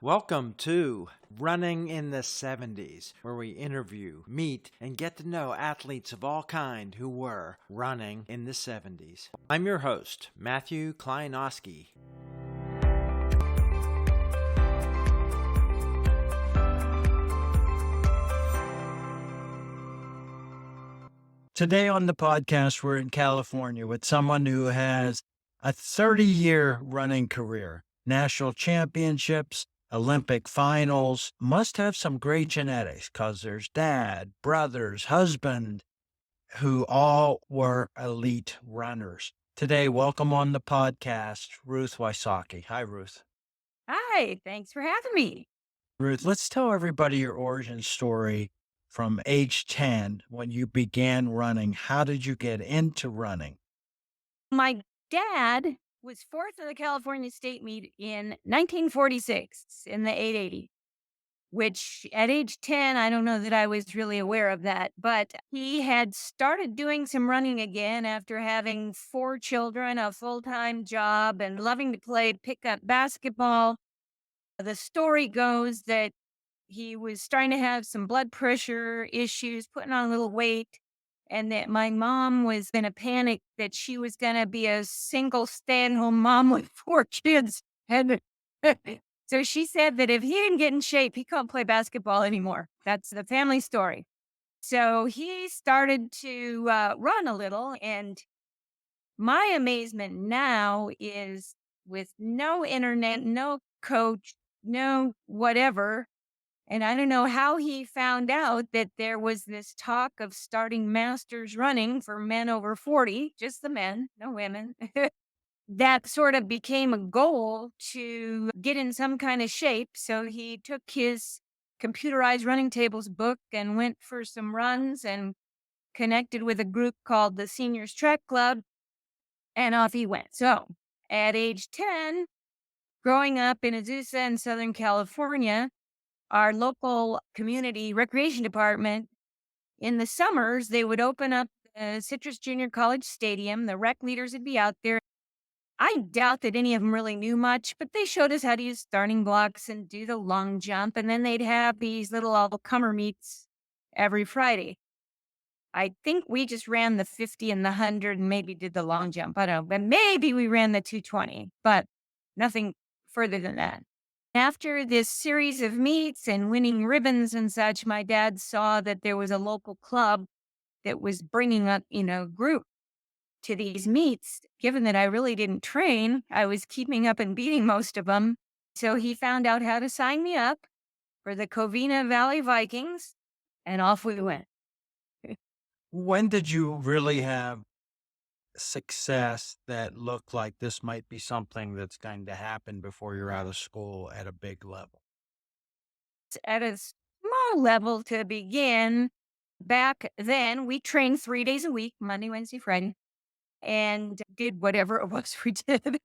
Welcome to Running in the 70s, where we interview, meet, and get to know athletes of all kind who were running in the 70s. I'm your host, Matthew Kleinowski. Today on the podcast, we're in California with someone who has a 30-year running career, national championships, Olympic finals, must have some great genetics because there's dad, brothers, husband, who all were elite runners. Today, welcome on the podcast, Ruth Wysocki. Hi, Ruth. Hi, thanks for having me. Ruth, let's tell everybody your origin story from age 10 when you began running. How did you get into running? My dad was fourth in the California State Meet in 1946 in the 880, which at age 10, I don't know that I was really aware of that, but he had started doing some running again after having 4 children, a full-time job, and loving to play pickup basketball. The story goes that he was starting to have some blood pressure issues, putting on a little weight, and that my mom was in a panic that she was going to be a single stay-at-home mom with 4 kids. And so she said that if he didn't get in shape, he couldn't play basketball anymore. That's the family story. So he started to run a little. And my amazement now is with no internet, no coach, no whatever, and I don't know how he found out that there was this talk of starting masters running for men over 40, just the men, no women. That sort of became a goal to get in some kind of shape. So he took his computerized running tables book and went for some runs and connected with a group called the Seniors Track Club, and off he went. So at age 10, growing up in Azusa in Southern California, our local community recreation department, in the summers, they would open up the Citrus Junior College Stadium. The rec leaders would be out there. I doubt that any of them really knew much, but they showed us how to use starting blocks and do the long jump. And then they'd have these little all-comer meets every Friday. I think we just ran the 50 and the 100 and maybe did the long jump. I don't know, but maybe we ran the 220, but nothing further than that. After this series of meets and winning ribbons and such, my dad saw that there was a local club that was bringing up, group to these meets. Given that I really didn't train, I was keeping up and beating most of them. So he found out how to sign me up for the Covina Valley Vikings, and off we went. When did you really have success that looked like this might be something that's going to happen before you're out of school at a big level? At a small level to begin, back then we trained 3 days a week, Monday, Wednesday, Friday, and did whatever it was we did.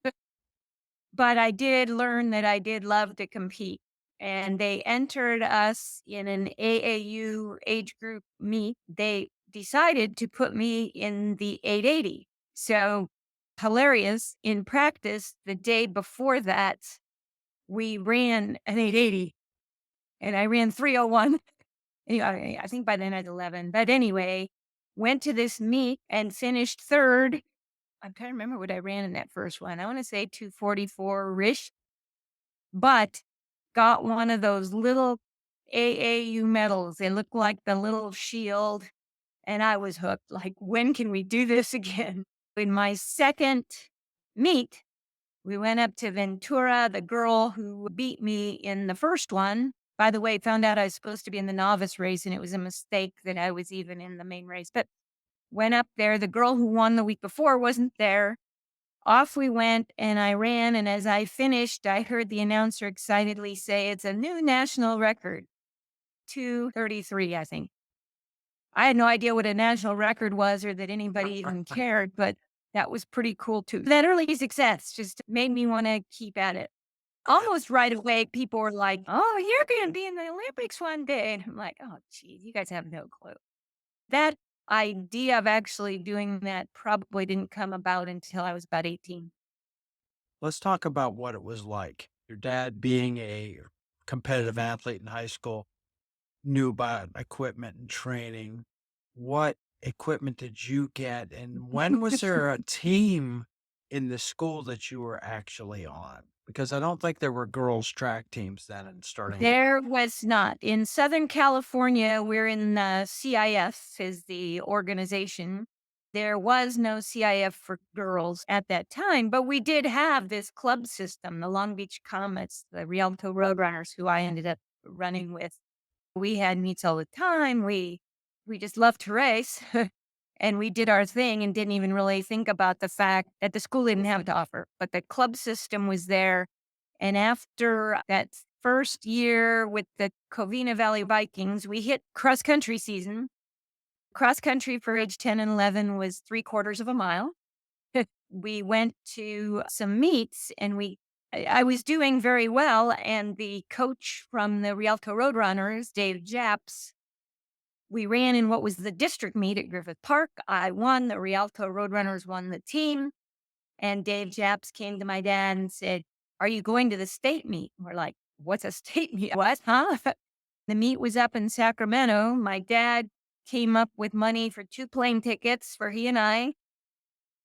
But I did learn that I did love to compete. And they entered us in an AAU age group meet. They decided to put me in the 880. So hilarious. In practice, the day before that, we ran an 880 and I ran 301. Anyway, I think by then I had 11. But anyway, went to this meet and finished third. I'm trying to remember what I ran in that first one. I want to say 244-ish, but got one of those little AAU medals. They look like the little shield. And I was hooked. Like, when can we do this again? In my second meet, we went up to Ventura. The girl who beat me in the first one, by the way, found out I was supposed to be in the novice race, and it was a mistake that I was even in the main race. But went up there. The girl who won the week before wasn't there. Off we went, and I ran. And as I finished, I heard the announcer excitedly say, "It's a new national record, 2:33, I think." I had no idea what a national record was or that anybody even cared, but that was pretty cool too. That early success just made me want to keep at it. Almost right away, people were like, "Oh, you're going to be in the Olympics one day." And I'm like, "Oh, geez, you guys have no clue." That idea of actually doing that probably didn't come about until I was about 18. Let's talk about what it was like. Your dad being a competitive athlete in high school, knew about equipment and training. What equipment did you get? And when was there a team in the school that you were actually on? Because I don't think there were girls' track teams then in starting. There was not. In Southern California, we're in the CIF is the organization. There was no CIF for girls at that time, but we did have this club system, the Long Beach Comets, the Rialto Roadrunners, who I ended up running with. We had meets all the time. We just loved to race. And we did our thing and didn't even really think about the fact that the school didn't have it to offer, but the club system was there. And after that first year with the Covina Valley Vikings, we hit cross country season. Cross country for age 10 and 11 was 3/4 of a mile. We went to some meets and I was doing very well. And the coach from the Rialto Roadrunners, Dave Japs, we ran in what was the district meet at Griffith Park. I won. The Rialto Roadrunners won the team. And Dave Japs came to my dad and said, "Are you going to the state meet?" We're like, "What's a state meet? What, huh?" The meet was up in Sacramento. My dad came up with money for 2 plane tickets for he and I.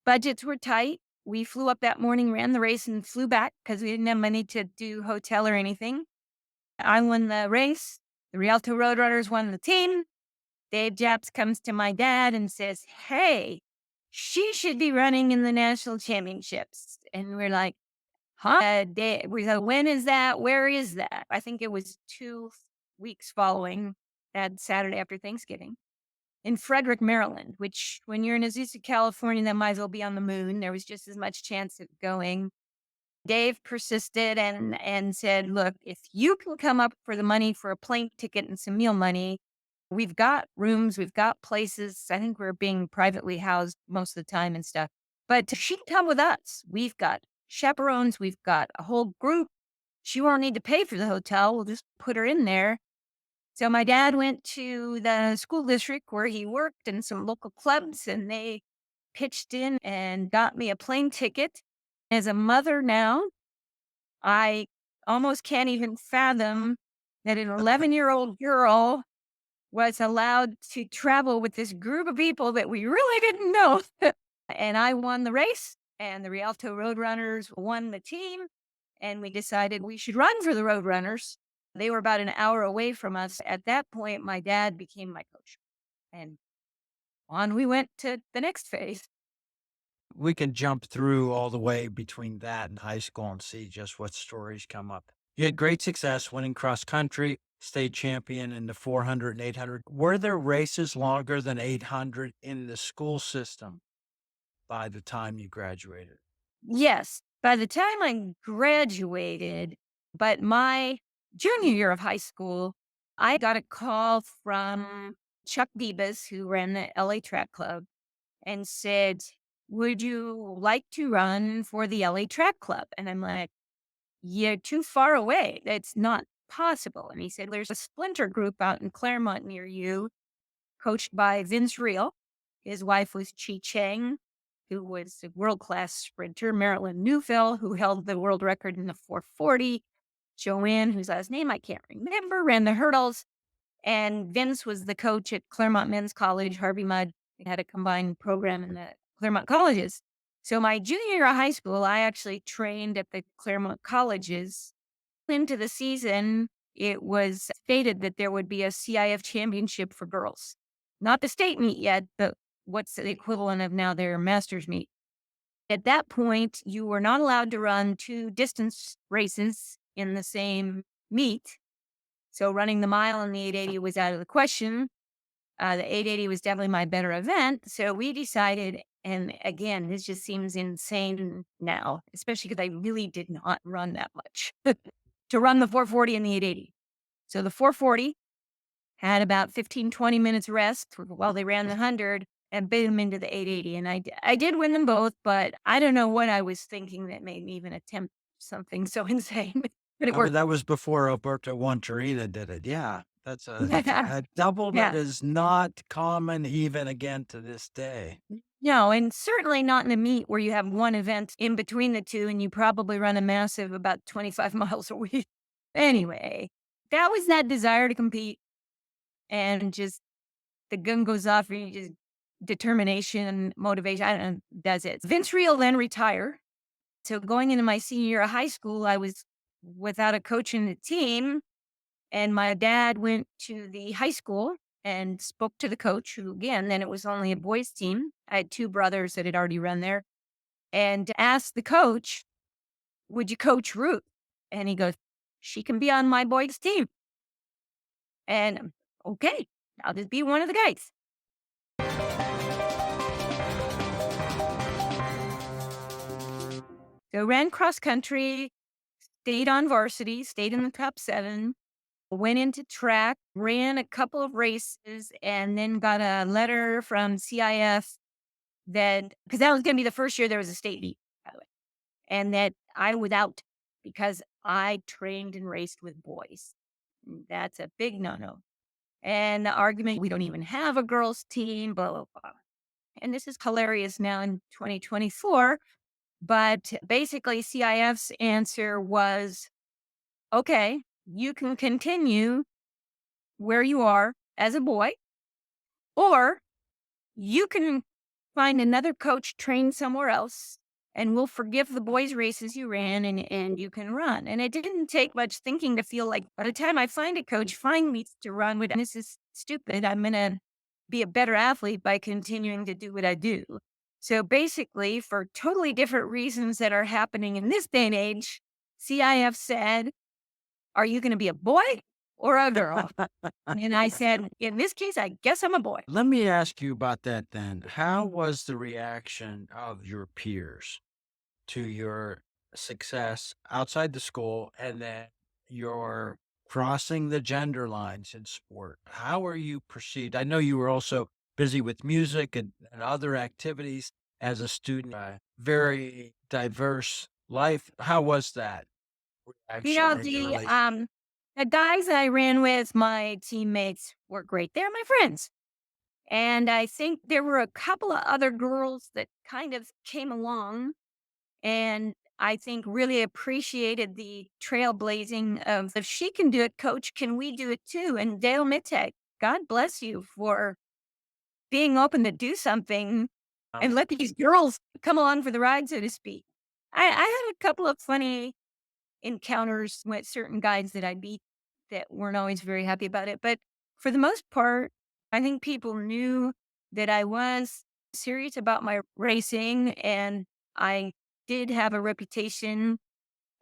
Budgets were tight. We flew up that morning, ran the race, and flew back because we didn't have money to do hotel or anything. I won the race. The Rialto Roadrunners won the team. Dave Japs comes to my dad and says, "Hey, she should be running in the national championships." And we're like, "Huh?" We go, "When is that? Where is that?" I think it was 2 weeks following that Saturday after Thanksgiving in Frederick, Maryland, which when you're in Azusa, California, that might as well be on the moon. There was just as much chance of going. Dave persisted and said, "Look, if you can come up for the money for a plane ticket and some meal money, we've got rooms, we've got places. I think we're being privately housed most of the time and stuff. But she can come with us. We've got chaperones, we've got a whole group. She won't need to pay for the hotel. We'll just put her in there." So my dad went to the school district where he worked and some local clubs, and they pitched in and got me a plane ticket. As a mother now, I almost can't even fathom that an 11-year-old girl was allowed to travel with this group of people that we really didn't know. And I won the race, and the Rialto Roadrunners won the team. And we decided we should run for the Roadrunners. They were about an hour away from us. At that point, my dad became my coach. And on we went to the next phase. We can jump through all the way between that and high school and see just what stories come up. You had great success winning cross country, state champion in the 400 and 800. Were there races longer than 800 in the school system by the time you graduated? Yes, by the time I graduated, but my junior year of high school, I got a call from Chuck Bibas, who ran the LA Track Club, and said, "Would you like to run for the LA Track Club?" And I'm like, "You're too far away. That's not possible." And he said, "There's a splinter group out in Claremont near you, coached by Vince Reel. His wife was Chi Chang, who was a world-class sprinter. Marilyn Neufeld, who held the world record in the 440. Joanne, whose last name I can't remember, ran the hurdles. And Vince was the coach at Claremont Men's College. Harvey Mudd had a combined program in the Claremont colleges. So my junior year of high school, I actually trained at the Claremont colleges. Into the season, it was stated that there would be a CIF championship for girls. Not the state meet yet, but what's the equivalent of now their masters meet. At that point, you were not allowed to run 2 distance races in the same meet. So running the mile and the 880 was out of the question. The 880 was definitely my better event. So we decided, and again, this just seems insane now, especially because I really did not run that much, to run the 440 and the 880. So the 440 had about 15, 20 minutes rest while they ran the 100 and bit them into the 880. And I did win them both, but I don't know what I was thinking that made me even attempt something so insane. But it worked. That was before Alberto Wantarita did it. Yeah, that's Yeah. a double that Yeah. is not common even again to this day. No, and certainly not in a meet where you have one event in between the two and you probably run a massive about 25 miles a week. Anyway, that was that desire to compete, and just the gun goes off and you just determination, motivation. I don't know, does it. Vince Reel then retired. So going into my senior year of high school, I was without a coach in the team. And my dad went to the high school and spoke to the coach, who again, then it was only a boys' team. I had two brothers that had already run there, and asked the coach, would you coach Ruth? And he goes, she can be on my boys' team. And okay, I'll just be one of the guys. So ran cross country, stayed on varsity, stayed in the top 7, went into track, ran a couple of races, and then got a letter from CIF that, because that was going to be the first year there was a state meet, by the way, and that I was out because I trained and raced with boys. That's a big no-no. And the argument, we don't even have a girls' team, blah, blah, blah. And this is hilarious now in 2024. But basically, CIF's answer was, okay, you can continue where you are as a boy, or you can find another coach, train somewhere else, and we'll forgive the boys' races you ran, and you can run. And it didn't take much thinking to feel like by the time I find a coach, find me to run with, and this is stupid, I'm going to be a better athlete by continuing to do what I do. So basically, for totally different reasons that are happening in this day and age, CIF said, are you going to be a boy or a girl? And I said, in this case, I guess I'm a boy. Let me ask you about that then. How was the reaction of your peers to your success outside the school and then your crossing the gender lines in sport? How are you perceived? I know you were also busy with music and other activities as a student, very diverse life. How was that You reaction know, and your relation? the guys I ran with, my teammates were great. They're my friends. And I think there were a couple of other girls that kind of came along and I think really appreciated the trailblazing of, if she can do it, coach, can we do it too? And Dale Mitek, God bless you for being open to do something and let these girls come along for the ride, so to speak. I had a couple of funny encounters with certain guys that I beat that weren't always very happy about it. But for the most part, I think people knew that I was serious about my racing and I did have a reputation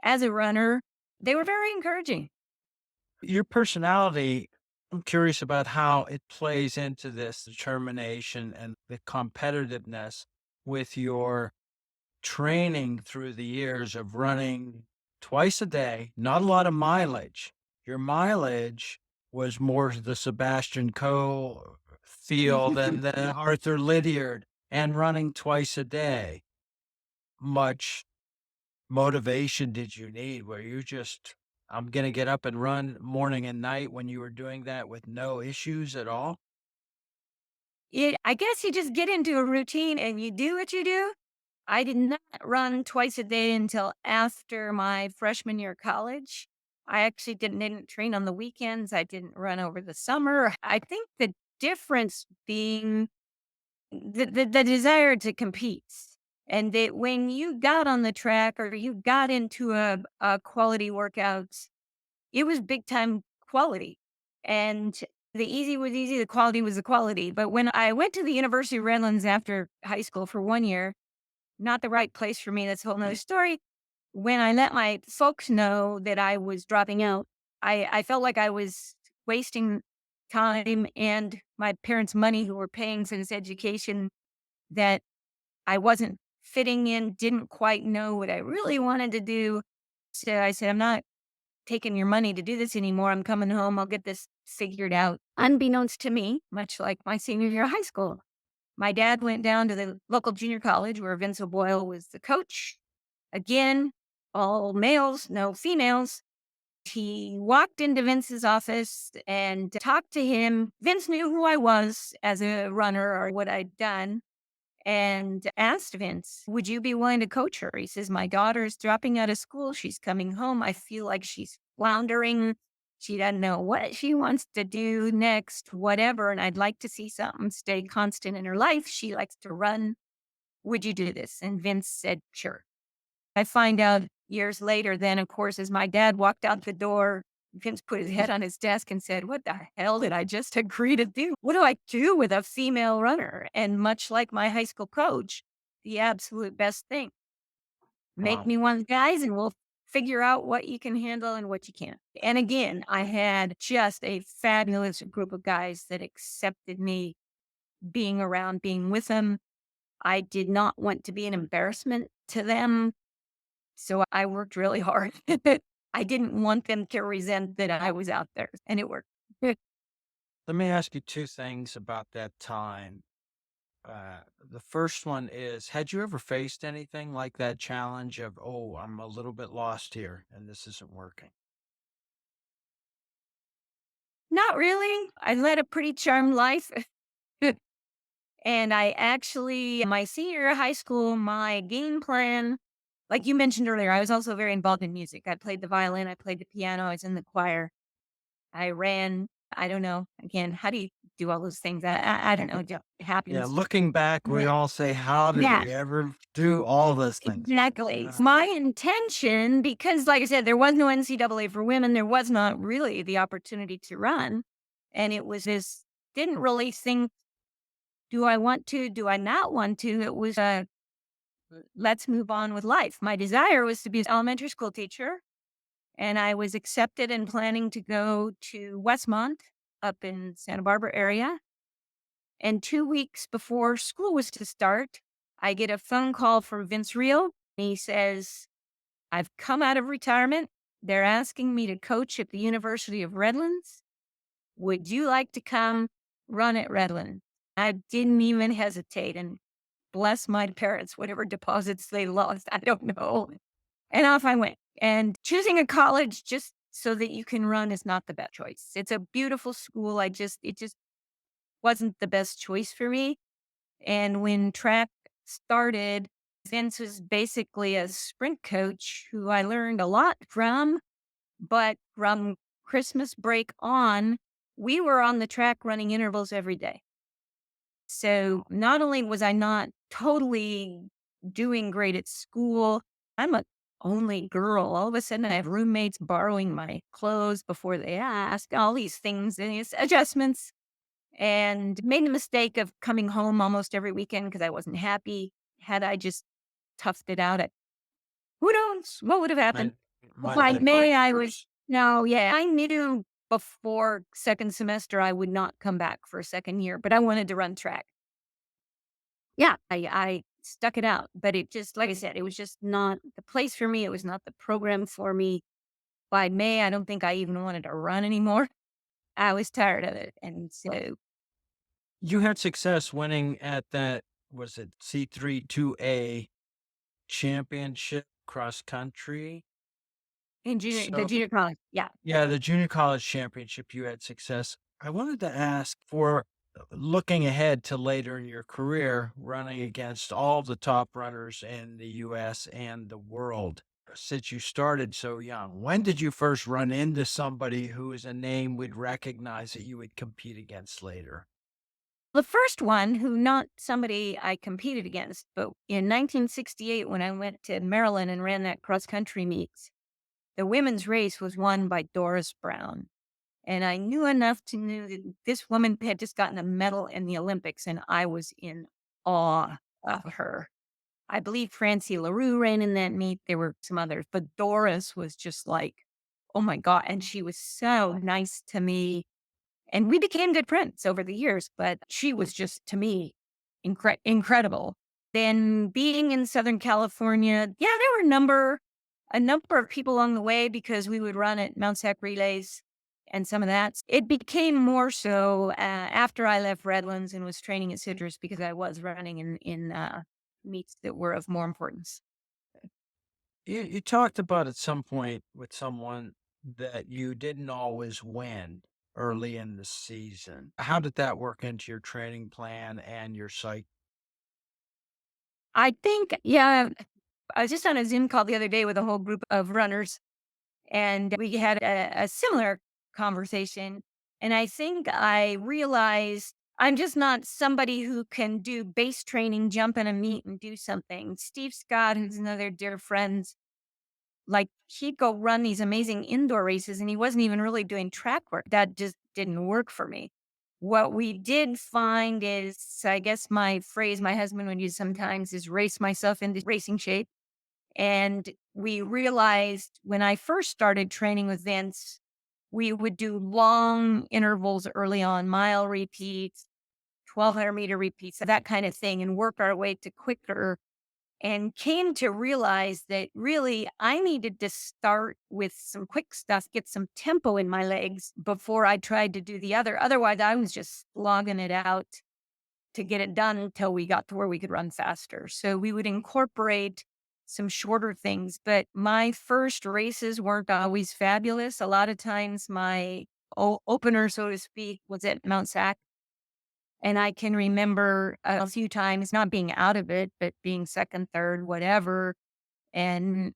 as a runner. They were very encouraging. Your personality, I'm curious about how it plays into this determination and the competitiveness with your training through the years of running twice a day, not a lot of mileage. Your mileage was more the Sebastian Coe feel than the Arthur Lydiard, and running twice a day. Much motivation did you need? Were you just, I'm going to get up and run morning and night when you were doing that with no issues at all? I guess you just get into a routine and you do what you do. I did not run twice a day until after my freshman year of college. I actually didn't train on the weekends. I didn't run over the summer. I think the difference being the desire to compete. And that when you got on the track or you got into a quality workout, it was big time quality. And the easy was easy, the quality was the quality. But when I went to the University of Redlands after high school for 1 year, not the right place for me. That's a whole nother story. When I let my folks know that I was dropping out, I felt like I was wasting time and my parents' money who were paying for this education, that I wasn't fitting in, didn't quite know what I really wanted to do. So I said, I'm not taking your money to do this anymore. I'm coming home. I'll get this figured out. Unbeknownst to me, much like my senior year of high school, my dad went down to the local junior college where Vince O'Boyle was the coach. Again, all males, no females. He walked into Vince's office and talked to him. Vince knew who I was as a runner or what I'd done, and asked Vince, would you be willing to coach her? He says, my daughter's dropping out of school. She's coming home. I feel like she's floundering. She doesn't know what she wants to do next, whatever. And I'd like to see something stay constant in her life. She likes to run. Would you do this? And Vince said, sure. I find out years later, then, of course, as my dad walked out the door, Vince put his head on his desk and said, what the hell did I just agree to do? What do I do with a female runner? And much like my high school coach, the absolute best thing, make Wow. me one of the guys and we'll figure out what you can handle and what you can't. And again, I had just a fabulous group of guys that accepted me being around, being with them. I did not want to be an embarrassment to them. So I worked really hard. I didn't want them to resent that I was out there, and it worked. Let me ask you two things about that time. The first one is, had you ever faced anything like that challenge of, oh, I'm a little bit lost here and this isn't working? Not really. I led a pretty charmed life. And I actually, my senior year of high school, my game plan, like you mentioned earlier, I was also very involved in music. I played the violin, I played the piano, I was in the choir. I ran. I don't know. Again, how do you do all those things? I don't know. It Yeah, happens. looking back, we Yeah. all say, how did Yeah, we ever do all those things? exactly. Yeah. My intention, because like I said, there was no NCAA for women, there was not really the opportunity to run. And it was this, didn't really think, do I want to? Do I not want to? It was let's move on with life. My desire was to be an elementary school teacher. And I was accepted and planning to go to Westmont up in Santa Barbara area. And 2 weeks before school was to start, I get a phone call from Vince Reel. He says, I've come out of retirement. They're asking me to coach at the University of Redlands. Would you like to come run at Redlands? I didn't even hesitate. And bless my parents, whatever deposits they lost, I don't know. And off I went. And choosing a college just so that you can run is not the best choice. It's a beautiful school. It just wasn't the best choice for me. And when track started, Vince was basically a sprint coach who I learned a lot from. But from Christmas break on, we were on the track running intervals every day. So not only was I not totally doing great at school, I'm a only girl. All of a sudden, I have roommates borrowing my clothes before they ask, all these things and these adjustments, and made the mistake of coming home almost every weekend because I wasn't happy. Had I just toughed it out, who knows what would have happened? Might, might By have been May, I was, worse. no, yeah, I knew before second semester I would not come back for a second year, but I wanted to run track. Yeah, I stuck it out, but it just, like I said, it was just not the place for me. It was not the program for me. By May, I don't think I even wanted to run anymore. I was tired of it. And so You had success winning at that, was it C3 2A championship cross country? in the So, junior college, yeah. yeah, the junior college championship, you had success. I wanted to ask for looking ahead to later in your career, running against all the top runners in the US and the world. Since you started so young, when did you first run into somebody who is a name we'd recognize that you would compete against later? The first one, who not somebody I competed against, but in 1968, when I went to Maryland and ran that cross country meets, the women's race was won by Doris Brown. And I knew enough to know that this woman had just gotten a medal in the Olympics, and I was in awe of her. I believe Francie LaRue ran in that meet. There were some others, but Doris was just like, oh my God. And she was so nice to me. And we became good friends over the years, but she was just, to me, incredible. Then being in Southern California, yeah, there were a number of people along the way because we would run at Mount Sac relays and some of that. It became more so after I left Redlands and was training at Citrus because I was running in meets that were of more importance. You talked about at some point with someone that you didn't always win early in the season. How did that work into your training plan and your psyche? I think, yeah, I was just on a Zoom call the other day with a whole group of runners. And we had a similar conversation. And I think I realized I'm just not somebody who can do base training, jump in a meet and do something. Steve Scott, who's another dear friend, like he'd go run these amazing indoor races and he wasn't even really doing track work. That just didn't work for me. What we did find is, I guess my phrase my husband would use sometimes is race myself into racing shape. And we realized when I first started training with Vince, we would do long intervals early on, mile repeats, 1,200-meter repeats, that kind of thing, and work our way to quicker. And came to realize that really I needed to start with some quick stuff, get some tempo in my legs before I tried to do the other. Otherwise, I was just slogging it out to get it done until we got to where we could run faster. So we would incorporate some shorter things, but my first races weren't always fabulous. A lot of times my opener, so to speak, was at Mount Sac. And I can remember a few times not being out of it, but being second, third, whatever, and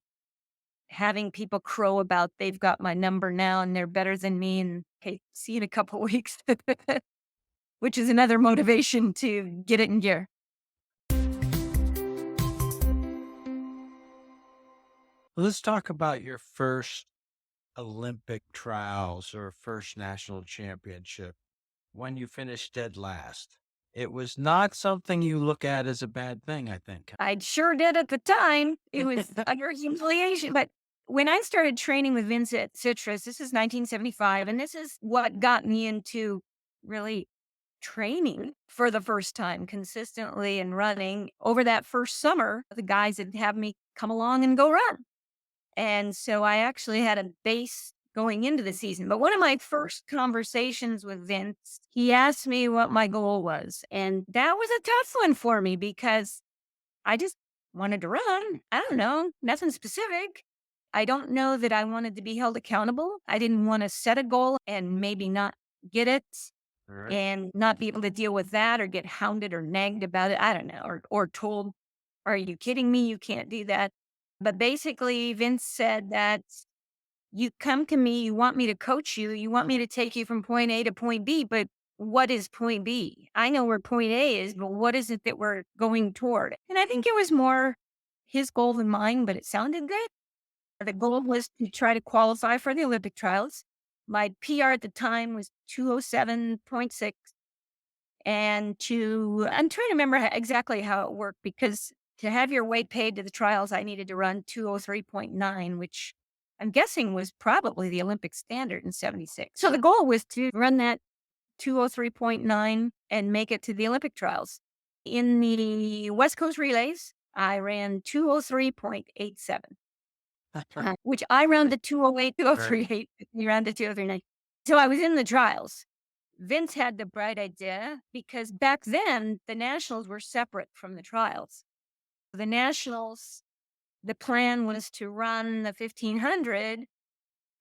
having people crow about they've got my number now and they're better than me. And okay, see you in a couple weeks, which is another motivation to get it in gear. Let's talk about your first Olympic trials or first national championship when you finished dead last. It was not something you look at as a bad thing, I think. I sure did at the time. It was utter humiliation. But when I started training with Vince at Citrus, this is 1975, and this is what got me into really training for the first time consistently and running. Over that first summer, the guys would have me come along and go run. And so I actually had a base going into the season. But one of my first conversations with Vince, he asked me what my goal was. And that was a tough one for me because I just wanted to run. I don't know, nothing specific. I don't know that I wanted to be held accountable. I didn't want to set a goal and maybe not get it All right. and not be able to deal with that or get hounded or nagged about it. I don't know, or told, are you kidding me? You can't do that. But basically, Vince said that you come to me, you want me to coach you, you want me to take you from point A to point B, but what is point B? I know where point A is, but what is it that we're going toward? And I think it was more his goal than mine, but it sounded good. The goal was to try to qualify for the Olympic trials. My PR at the time was 207.6. And I'm trying to remember exactly how it worked because to have your weight paid to the trials, I needed to run 203.9, which I'm guessing was probably the Olympic standard in 76. So the goal was to run that 203.9 and make it to the Olympic trials. In the West Coast relays, I ran 203.87, which I ran to 208, 203.8. You ran to 203.9. So I was in the trials. Vince had the bright idea because back then the nationals were separate from the trials. The nationals, the plan was to run the 1500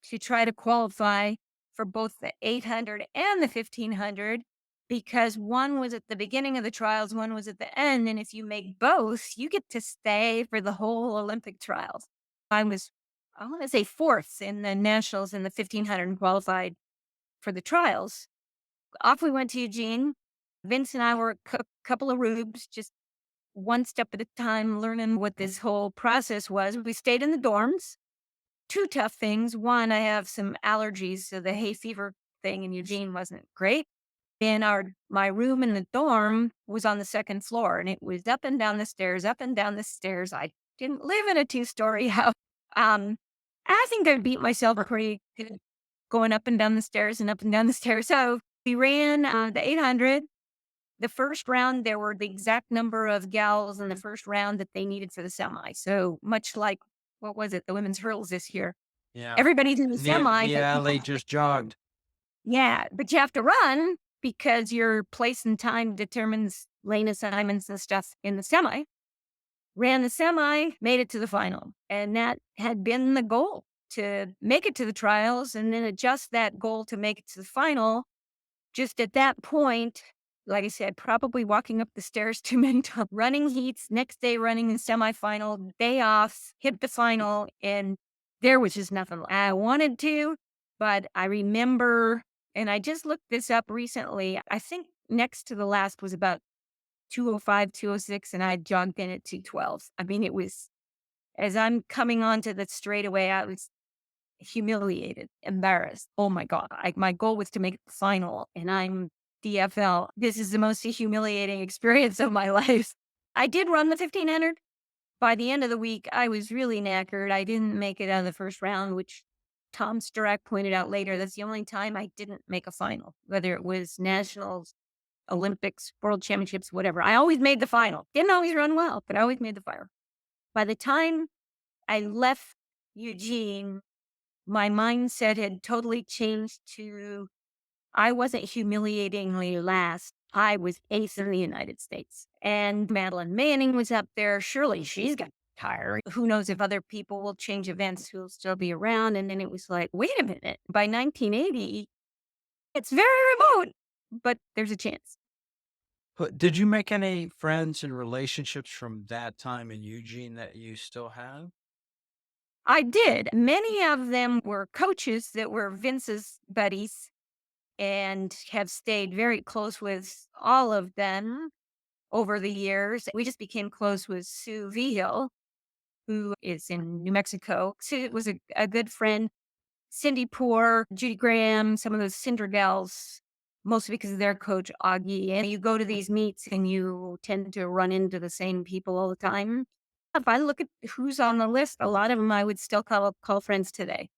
to try to qualify for both the 800 and the 1500 because one was at the beginning of the trials, one was at the end. And if you make both, you get to stay for the whole Olympic trials. I want to say fourth in the nationals in the 1500 and qualified for the trials. Off we went to Eugene. Vince and I were a couple of rubes, just one step at a time, learning what this whole process was. We stayed in the dorms. Two tough things. One, I have some allergies, so the hay fever thing in Eugene wasn't great. And my room in the dorm was on the second floor, and it was up and down the stairs, up and down the stairs. I didn't live in a 2-story house. I think I beat myself pretty good going up and down the stairs and up and down the stairs. So we ran the 800. The first round, there were the exact number of gals in the first round that they needed for the semi. So much like, what was it, the women's hurdles this year? Yeah. Everybody's in the semi. Yeah, they just jogged. Yeah, but you have to run because your place and time determines lane assignments and stuff in the semi. Ran the semi, made it to the final. And that had been the goal, to make it to the trials and then adjust that goal to make it to the final. Just at that point, like I said, probably walking up the stairs too many times, running heats, next day running the semifinal, day off, hit the final, and There was just nothing. I wanted to, but I remember, and I just looked this up recently. I think next to the last was about 205, 206, and I jogged in at 212. I mean, it was, as I'm coming onto the straightaway, I was humiliated, embarrassed. Oh my God. My goal was to make the final, and I'm DFL. This is the most humiliating experience of my life. I did run the 1500. By the end of the week, I was really knackered. I didn't make it out of the first round, which Tom Sturrock pointed out later. That's the only time I didn't make a final, whether it was nationals, Olympics, world championships, whatever. I always made the final. Didn't always run well, but I always made the final. By the time I left Eugene, my mindset had totally changed to I wasn't humiliatingly last. I was eighth in the United States. And Madeline Manning was up there. Surely she's got tired. Who knows if other people will change events who'll still be around. And then it was like, wait a minute. By 1980, it's very remote, but there's a chance. But did you make any friends and relationships from that time in Eugene that you still have? I did. Many of them were coaches that were Vince's buddies and have stayed very close with all of them over the years. We just became close with Sue Vigil, who is in New Mexico. Sue was a good friend. Cindy Poor, Judy Graham, some of those Cinder gals, mostly because of their coach, Augie. And you go to these meets and you tend to run into the same people all the time. If I look at who's on the list, a lot of them I would still call friends today.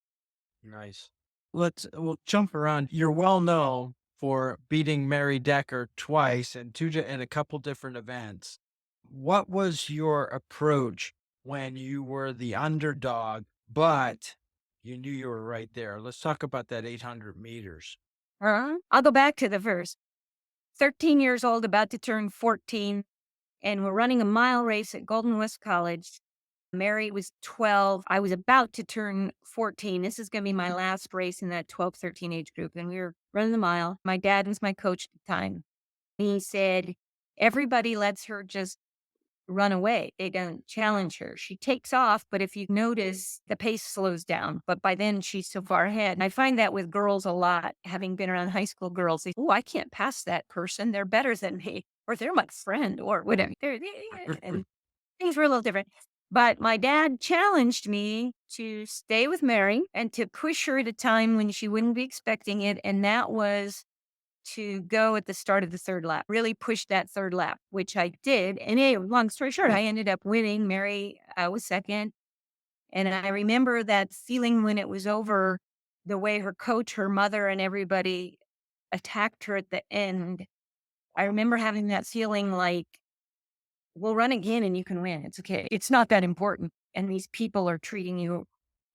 Nice. We'll jump around. You're well known for beating Mary Decker twice and in a couple different events. What was your approach when you were the underdog, but you knew you were right there? Let's talk about that 800 meters. I'll go back to the verse. 13 years old, about to turn 14, and we're running a mile race at Golden West College. Mary was 12. I was about to turn 14. This is going to be my last race in that 12, 13 age group. And we were running the mile. My dad was my coach at the time. He said, everybody lets her just run away. They don't challenge her. She takes off, but if you notice, the pace slows down. But by then, she's so far ahead. And I find that with girls a lot, having been around high school girls. Oh, I can't pass that person. They're better than me, or they're my friend, or whatever. And things were a little different. But my dad challenged me to stay with Mary and to push her at a time when she wouldn't be expecting it. And that was to go at the start of the third lap, really push that third lap, which I did. And anyway, long story short, I ended up winning. Mary was second. And I remember that feeling when it was over, the way her coach, her mother, and everybody attacked her at the end. I remember having that feeling like, we'll run again and you can win. It's okay. It's not that important. And these people are treating you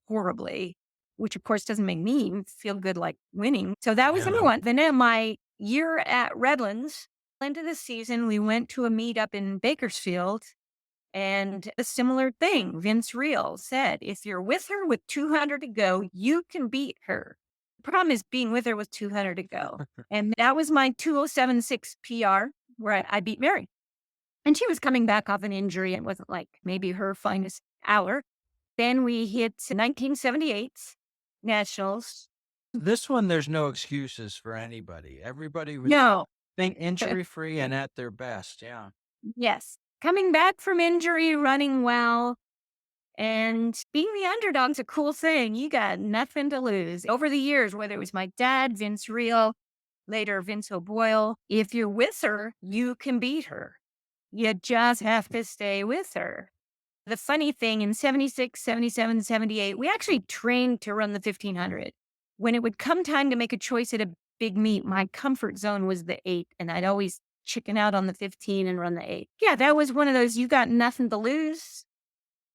horribly, which of course doesn't make me feel good like winning. So that was number one. Then in my year at Redlands, into the season, we went to a meet up in Bakersfield, and a similar thing. Vince Reel said, if you're with her with 200 to go, you can beat her. The problem is being with her with 200 to go. And that was my 207.6 PR where I beat Mary. And she was coming back off an injury. It wasn't like maybe her finest hour. Then we hit 1978 Nationals. This one, there's no excuses for anybody. Everybody was No. injury free and at their best. Yeah. Yes. Coming back from injury, running well, and being the underdog's a cool thing. You got nothing to lose. Over the years, whether it was my dad, Vince Reel, later Vince O'Boyle, if you're with her, you can beat her. You just have to stay with her. The funny thing, in 76, 77, 78, we actually trained to run the 1500. When it would come time to make a choice at a big meet, my comfort zone was the 8, and I'd always chicken out on the 15 and run the 8. Yeah, that was one of those, you got nothing to lose.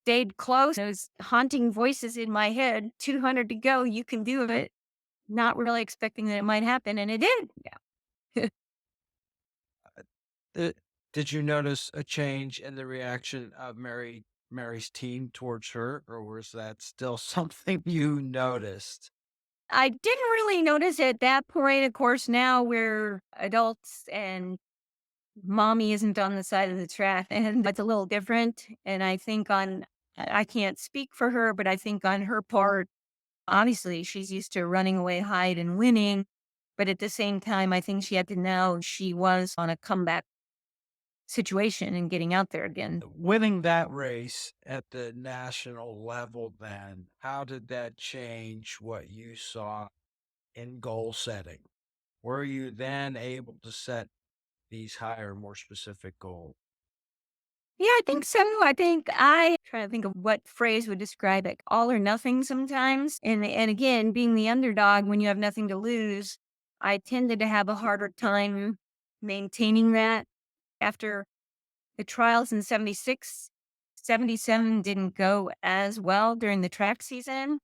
Stayed close. Those haunting voices in my head, 200 to go, you can do it. Not really expecting that it might happen, and it did. Yeah. Did you notice a change in the reaction of Mary's team towards her, or was that still something you noticed? I didn't really notice at that point. Of course, now we're adults and mommy isn't on the side of the track, and that's a little different. And I think on I can't speak for her, but I think on her part, honestly, she's used to running away, hide, and winning. But at the same time, I think she had to know she was on a comeback situation and getting out there again. Winning that race at the national level, then, how did that change what you saw in goal setting? Were you then able to set these higher, more specific goals? Yeah, I think so. I think I try to think of what phrase would describe it. All or nothing sometimes. And again, being the underdog when you have nothing to lose, I tended to have a harder time maintaining that. After the trials in 76, 77 didn't go as well during the track season.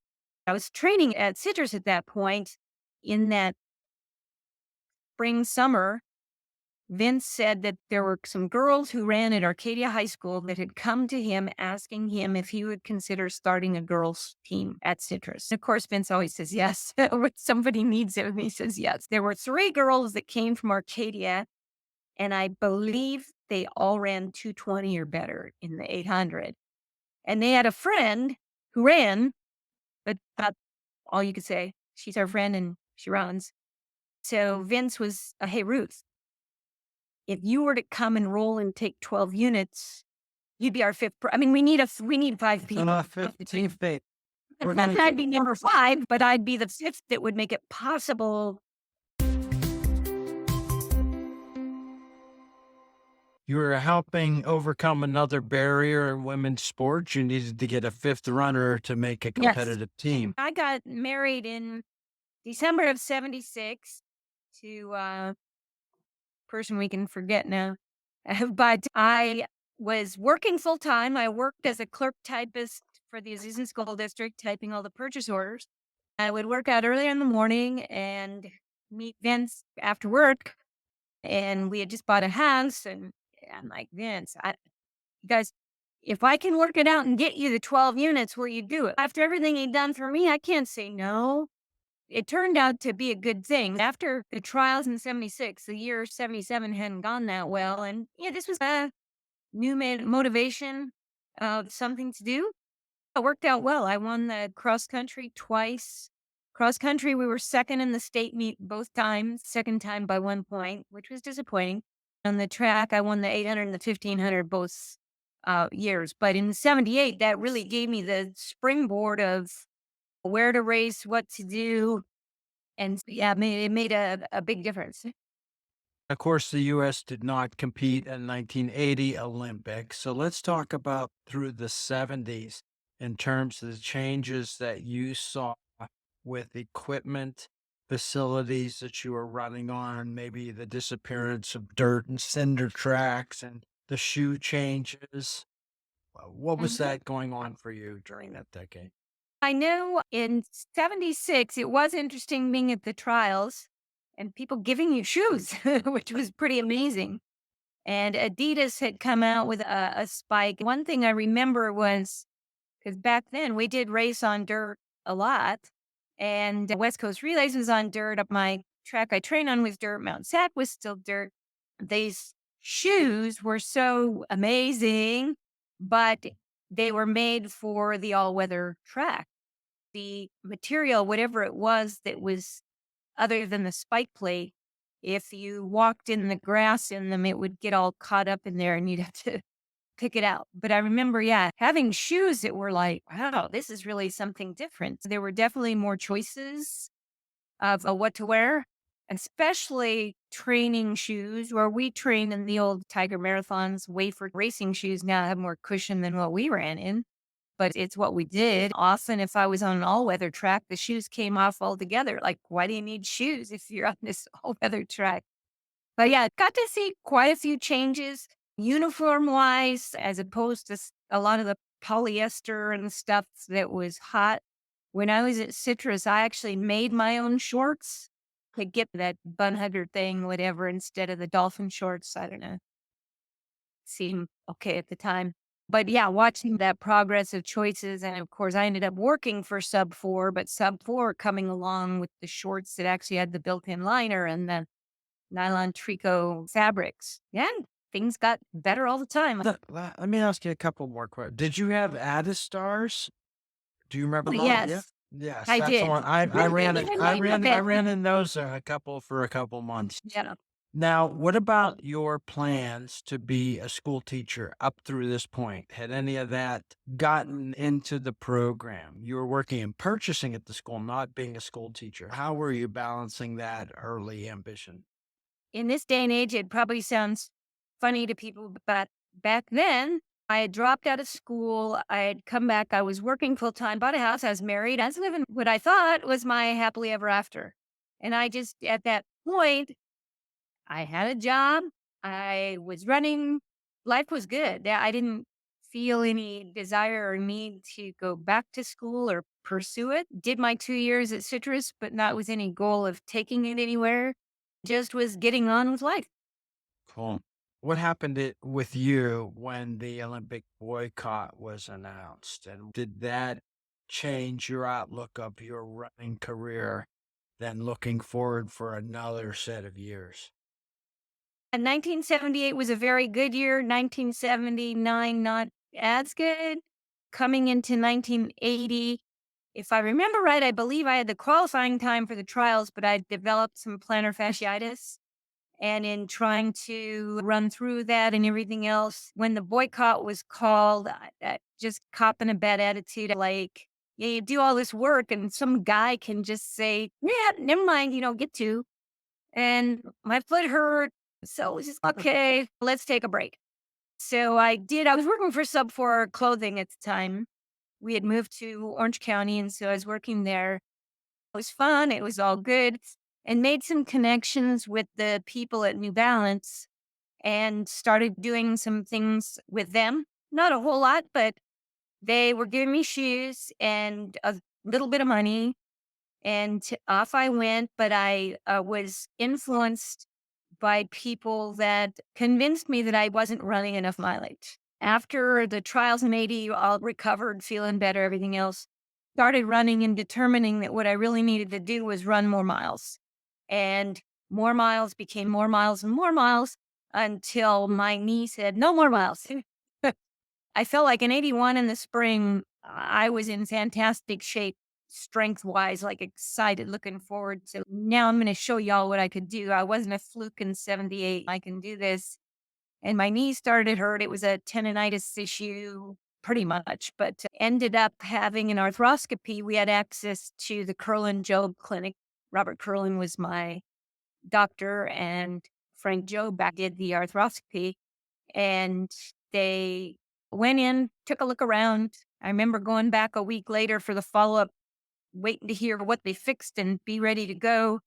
I was training at Citrus at that point. In that spring, summer, Vince said that there were some girls who ran at Arcadia High School that had come to him asking him if he would consider starting a girls' team at Citrus. Of course, Vince always says yes. When somebody needs him, he says yes. There were 3 girls that came from Arcadia, and I believe they all ran 220 or better in the 800. And they had a friend who ran, but that's all you could say. She's our friend and she runs. So Vince was, hey, Ruth, if you were to come and roll and take 12 units, you'd be our fifth. I mean, we need 5 people. 15 feet. I'd be number 5, but I'd be the 5th that would make it possible. You were helping overcome another barrier in women's sports. You needed to get a 5th runner to make a Yes. competitive team. I got married in December of 76 to a person we can forget now. But I was working full time. I worked as a clerk typist for the Azusan School District, typing all the purchase orders. I would work out earlier in the morning and meet Vince after work. And we had just bought a house. And I'm like, Vince, you guys, if I can work it out and get you the 12 units, will you do it? After everything he'd done for me, I can't say no. It turned out to be a good thing. After the trials in 76, the year 77 hadn't gone that well. And yeah, this was a new motivation of something to do. It worked out well. I won the cross country twice. Cross country, we were second in the state meet both times, second time by 1 point, which was disappointing. On the track, I won the 800 and the 1500 both years. But in 78, that really gave me the springboard of where to race, what to do. And yeah, it made a big difference. Of course, the U.S. did not compete in 1980 Olympics. So let's talk about through the 70s in terms of the changes that you saw with equipment, facilities that you were running on, maybe the disappearance of dirt and cinder tracks and the shoe changes. What was Mhm. that going on for you during that decade? I know in 76, it was interesting being at the trials and people giving you shoes, which was pretty amazing. And Adidas had come out with a spike. One thing I remember was because back then we did race on dirt a lot, and West Coast Relays was on dirt. Up my track I trained on was dirt. Mount Sac was still dirt. These shoes were so amazing, but they were made for the all weather track. The material, whatever it was that was other than the spike plate, if you walked in the grass in them, it would get all caught up in there and you'd have to pick it out. But I remember, yeah, having shoes that were like, wow, this is really something different. There were definitely more choices of what to wear, especially training shoes where we trained in the old Tiger Marathons. Wafer racing shoes now have more cushion than what we ran in, but it's what we did. Often, if I was on an all weather track, the shoes came off altogether. Like, why do you need shoes if you're on this all weather track? But yeah, got to see quite a few changes uniform wise, as opposed to a lot of the polyester and stuff that was hot. When I was at Citrus, I actually made my own shorts to get that bun hugger thing, whatever, instead of the dolphin shorts. I don't know. Seemed okay at the time. But yeah, watching that progress of choices. And of course, I ended up working for Sub 4, but Sub 4 coming along with the shorts that actually had the built in liner and the nylon tricot fabrics. Yeah, things got better all the time. Let me ask you a couple more questions. Did you have Addis stars? Do you remember those? Yeah. Yes, Yes, I that's the did. one. I ran it. Even I mine a ran. I bit. ran in those for a couple months. Yeah. Now, what about your plans to be a school teacher up through this point? Had any of that gotten into the program? You were working in purchasing at the school, not being a school teacher. How were you balancing that early ambition? In this day and age, it probably sounds funny to people, but back then, I had dropped out of school. I had come back. I was working full time, bought a house. I was married. I was living what I thought was my happily ever after. And I just, at that point, I had a job. I was running. Life was good. I didn't feel any desire or need to go back to school or pursue it. Did my 2 years at Citrus, but not with any goal of taking it anywhere. Just was getting on with life. Cool. What happened with you when the Olympic boycott was announced? And did that change your outlook of your running career, then looking forward for another set of years? And 1978 was a very good year. 1979, not as good. Coming into 1980, if I remember right, I believe I had the qualifying time for the trials, but I developed some plantar fasciitis. And in trying to run through that and everything else, when the boycott was called, I just copping a bad attitude. Like, yeah, you do all this work and some guy can just say, yeah, never mind, get to. And my foot hurt. So it was just, okay, let's take a break. So I did. I was working for Sub 4 Clothing at the time. We had moved to Orange County. And so I was working there. It was fun. It was all good and made some connections with the people at New Balance and started doing some things with them. Not a whole lot, but they were giving me shoes and a little bit of money. And off I went. But I was influenced by people that convinced me that I wasn't running enough mileage. After the trials in 80, all recovered, feeling better, everything else, started running and determining that what I really needed to do was run more miles. And more miles became more miles and more miles until my knee said, no more miles. I felt like in 81 in the spring, I was in fantastic shape, strength wise, like excited, looking forward to now I'm going to show y'all what I could do. I wasn't a fluke in 78. I can do this. And my knee started hurt. It was a tendonitis issue, pretty much, but ended up having an arthroscopy. We had access to the Curlin Job Clinic. Robert Curlin was my doctor, and Frank Job did the arthroscopy. And they went in, took a look around. I remember going back a week later for the follow up, waiting to hear what they fixed and be ready to go.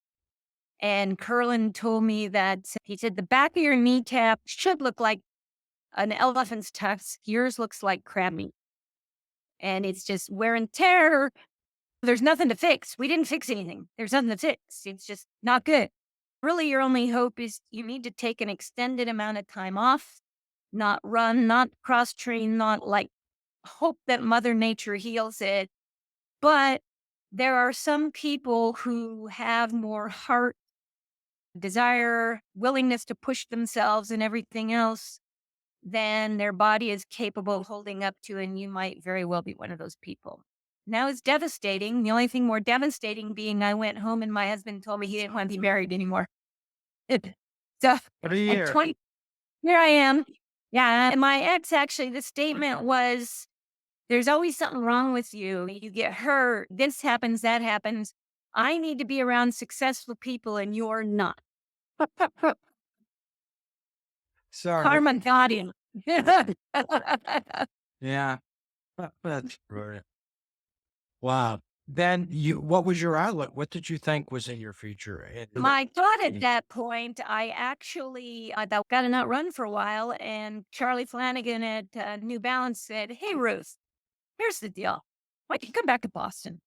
And Curlin told me that he said the back of your kneecap should look like an elephant's tusk. Yours looks like crab meat. And it's just wear and tear. There's nothing to fix. We didn't fix anything. There's nothing to fix. It's just not good. Really, your only hope is you need to take an extended amount of time off, not run, not cross train, not like hope that Mother Nature heals it. But there are some people who have more heart, desire, willingness to push themselves and everything else than their body is capable of holding up to. And you might very well be one of those people. Now it's devastating. The only thing more devastating being I went home and my husband told me he didn't want to be married anymore. So What a at year. 20, here I am. Yeah. And my ex actually, the statement was, there's always something wrong with you. You get hurt. This happens, that happens. I need to be around successful people and you're not. Sorry. Karma got him. Yeah. That's brilliant. Wow. Then what was your outlook? What did you think was in your future? My thought at that point, I actually got to not run for a while. And Charlie Flanagan at New Balance said, hey, Ruth, here's the deal. Why don't you come back to Boston?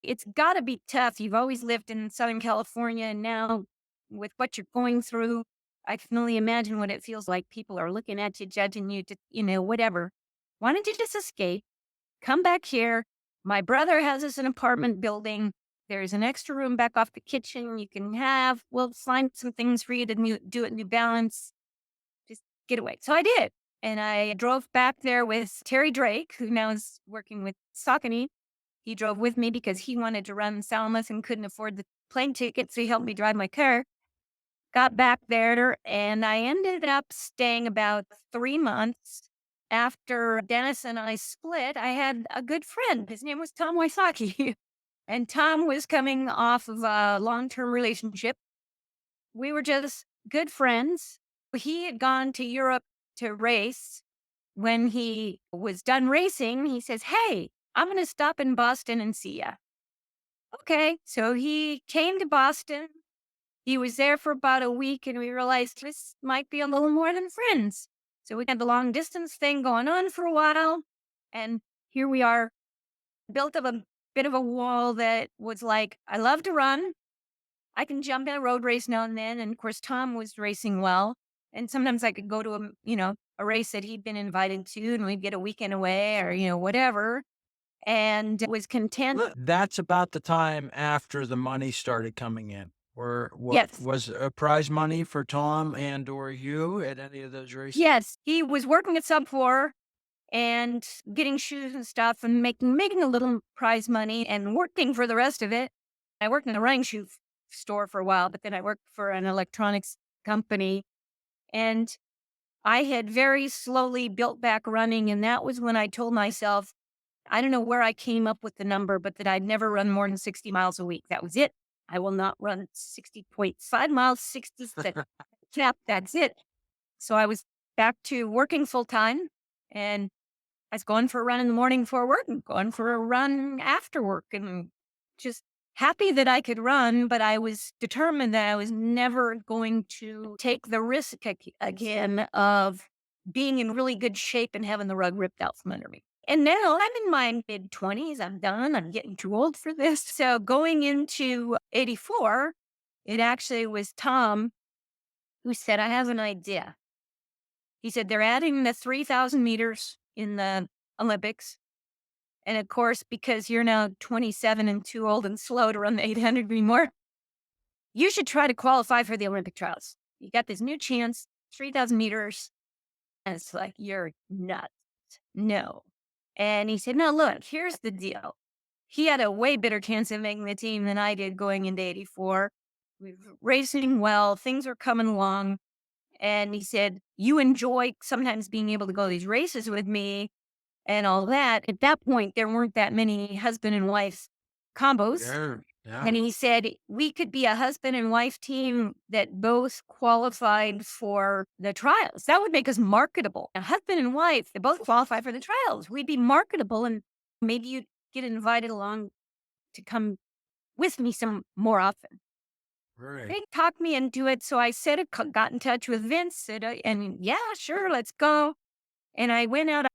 It's got to be tough. You've always lived in Southern California. And now with what you're going through, I can only imagine what it feels like. People are looking at you, judging you, whatever. Why don't you just escape? Come back here. My brother has us an apartment building. There's an extra room back off the kitchen you can have. We'll find some things for you to do at New Balance. Just getaway. So I did. And I drove back there with Terry Drake, who now is working with Wysocki. He drove with me because he wanted to run Salamis and couldn't afford the plane ticket. So he helped me drive my car. Got back there, and I ended up staying about 3 months. After Dennis and I split, I had a good friend. His name was Tom Wysocki. And Tom was coming off of a long-term relationship. We were just good friends. He had gone to Europe to race. When he was done racing, he says, "Hey, I'm going to stop in Boston and see ya." Okay. So he came to Boston. He was there for about a week, and we realized this might be a little more than friends. So we had the long distance thing going on for a while. And here we are, built up a bit of a wall that was like, I love to run. I can jump in a road race now and then. And of course, Tom was racing well. And sometimes I could go to a race that he'd been invited to, and we'd get a weekend away or, whatever. And was content. That's about the time after the money started coming in. What Yes. was prize money for Tom and or you at any of those races? Yes. He was working at Sub 4 and getting shoes and stuff and making a little prize money and working for the rest of it. I worked in a running shoe store for a while, but then I worked for an electronics company, and I had very slowly built back running. And that was when I told myself, I don't know where I came up with the number, but that I'd never run more than 60 miles a week. That was it. I will not run 60.5 miles, 60 cap. That's it. So I was back to working full time, and I was going for a run in the morning before work and going for a run after work, and just happy that I could run, but I was determined that I was never going to take the risk again of being in really good shape and having the rug ripped out from under me. And now I'm in my mid-20s. I'm done. I'm getting too old for this. So going into 84, it actually was Tom who said, I have an idea. He said, they're adding the 3,000 meters in the Olympics. And of course, because you're now 27 and too old and slow to run the 800 anymore, you should try to qualify for the Olympic trials. You got this new chance, 3,000 meters. And it's like, you're nuts. No. And he said, no, look, here's the deal. He had a way better chance of making the team than I did going into 84. We were racing well. Things were coming along. And he said, you enjoy sometimes being able to go to these races with me and all that. At that point, there weren't that many husband and wife combos. Yeah. And he said, we could be a husband and wife team that both qualified for the trials. That would make us marketable. A husband and wife, they both qualify for the trials. We'd be marketable, and maybe you'd get invited along to come with me some more often. Right. They talked me into it. So I said, got in touch with Vince, and yeah, sure, let's go. And I went out.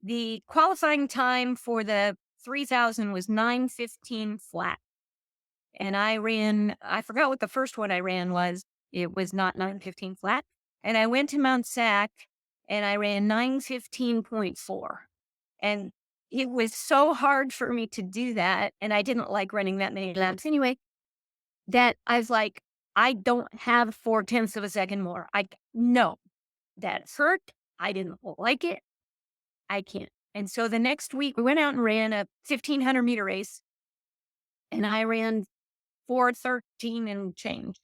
The qualifying time for the 3,000 was 9:15 flat. And I forgot what the first one I ran was. It was not 9:15 flat. And I went to Mount Sac and I ran 9:15.4. And it was so hard for me to do that. And I didn't like running that many laps anyway, that I was like, I don't have 0.4 of a second more. No, that hurt. I didn't like it. I can't. And so the next week we went out and ran a 1,500 meter race, and I ran 4:13 and change.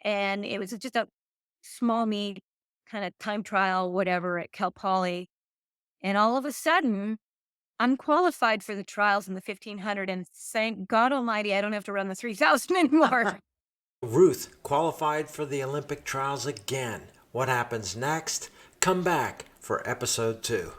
And it was just a small meet, kind of time trial, whatever, at Cal Poly. And all of a sudden, I'm qualified for the trials in the 1,500, and thank God Almighty, I don't have to run the 3,000 anymore. Ruth qualified for the Olympic trials again. What happens next? Come back for episode 2.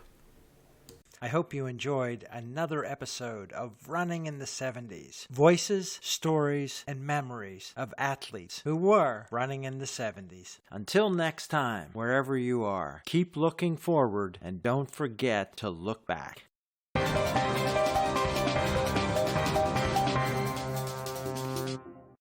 I hope you enjoyed another episode of Running in the 70s. Voices, stories, and memories of athletes who were running in the 70s. Until next time, wherever you are, keep looking forward and don't forget to look back.